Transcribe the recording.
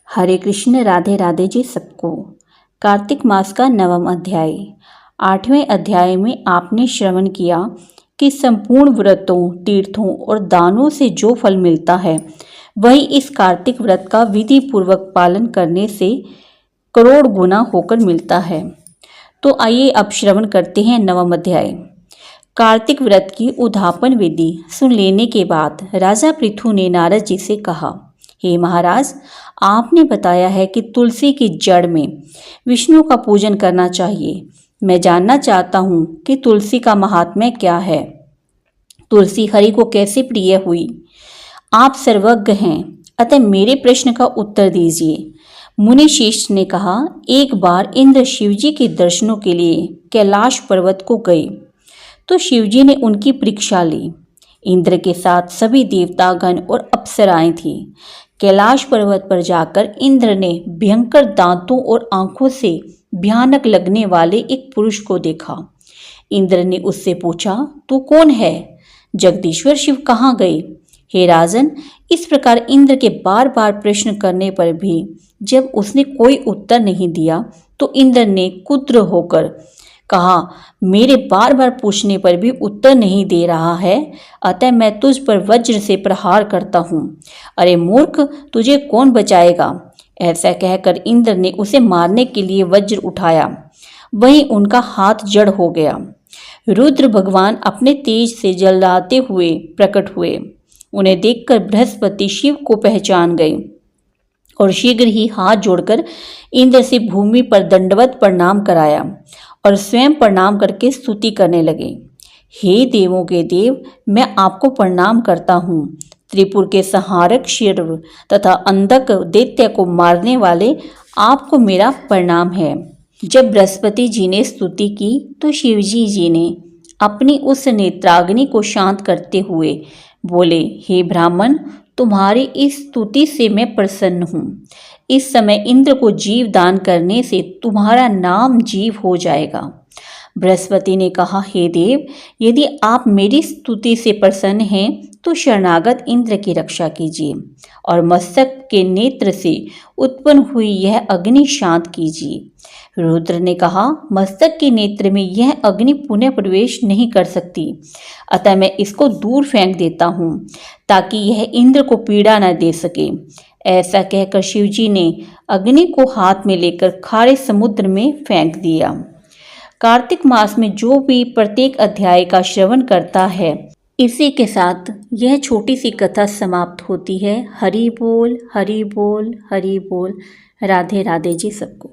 हरे कृष्ण, राधे राधे जी सबको। कार्तिक मास का 9वां अध्याय। 8वें अध्याय में आपने श्रवण किया कि संपूर्ण व्रतों, तीर्थों और दानों से जो फल मिलता है वही इस कार्तिक व्रत का विधि पूर्वक पालन करने से करोड़ गुना होकर मिलता है। तो आइए अब श्रवण करते हैं 9वां अध्याय। कार्तिक व्रत की उद्यापन विधि सुन लेने के बाद राजा पृथु ने नारद जी से कहा, हे महाराज, आपने बताया है कि तुलसी की जड़ में विष्णु का पूजन करना चाहिए। मैं जानना चाहता हूँ कि तुलसी का महात्म्य क्या है। तुलसी हरि को कैसे प्रिय हुई? आप सर्वज्ञ हैं, अतः मेरे प्रश्न का उत्तर दीजिए। मुनि श्रेष्ठ ने कहा, एक बार इंद्र शिवजी के दर्शनों के लिए कैलाश पर्वत को गए तो शिवजी ने उनकी परीक्षा ली। इंद्र के साथ सभी देवतागण और अप्सराएं थी। कैलाश पर्वत पर जाकर इंद्र ने भयंकर दांतों और आंखों से भयानक लगने वाले एक पुरुष को देखा। इंद्र ने उससे पूछा, तू कौन है? जगदीश्वर शिव कहाँ गए? हे राजन, इस प्रकार इंद्र के बार बार प्रश्न करने पर भी जब उसने कोई उत्तर नहीं दिया तो इंद्र ने क्रुद्ध होकर कहा, मेरे बार बार पूछने पर भी उत्तर नहीं दे रहा है, अतः मैं तुझ पर वज्र से प्रहार करता हूँ। अरे मूर्ख, तुझे कौन बचाएगा? ऐसा कहकर इंद्र ने उसे मारने के लिए वज्र उठाया। वहीं उनका हाथ जड़ हो गया। रुद्र भगवान अपने तेज से जलाते हुए प्रकट हुए। उन्हें देखकर बृहस्पति शिव को पहचान गए और शीघ्र ही हाथ जोड़कर इंद्र से भूमि पर दंडवत प्रणाम कराया और स्वयं प्रणाम करके स्तुति करने लगे। हे देवों के देव, मैं आपको प्रणाम करता हूँ। त्रिपुर के संहारक शिव तथा अंधक दैत्य को मारने वाले आपको मेरा प्रणाम है। जब बृहस्पति जी ने स्तुति की तो शिवजी जी ने अपनी उस नेत्राग्नि को शांत करते हुए बोले, हे ब्राह्मण, तुम्हारी इस स्तुति से मैं प्रसन्न हूँ। इस समय इंद्र को जीव दान करने से तुम्हारा नाम जीव हो जाएगा। बृहस्पति ने कहा, हे देव, यदि आप मेरी स्तुति से प्रसन्न हैं तो शरणागत इंद्र की रक्षा कीजिए और मस्तक के नेत्र से उत्पन्न हुई यह अग्नि शांत कीजिए। रुद्र ने कहा, मस्तक के नेत्र में यह अग्नि पुनः प्रवेश नहीं कर सकती, अतः मैं इसको दूर फेंक देता हूँ ताकि यह इंद्र को पीड़ा न दे सके। ऐसा कहकर शिवजी ने अग्नि को हाथ में लेकर खारे समुद्र में फेंक दिया। कार्तिक मास में जो भी प्रत्येक अध्याय का श्रवण करता है, इसी के साथ यह छोटी सी कथा समाप्त होती है। हरि बोल, हरि बोल, हरि बोल। राधे राधे जी सबको।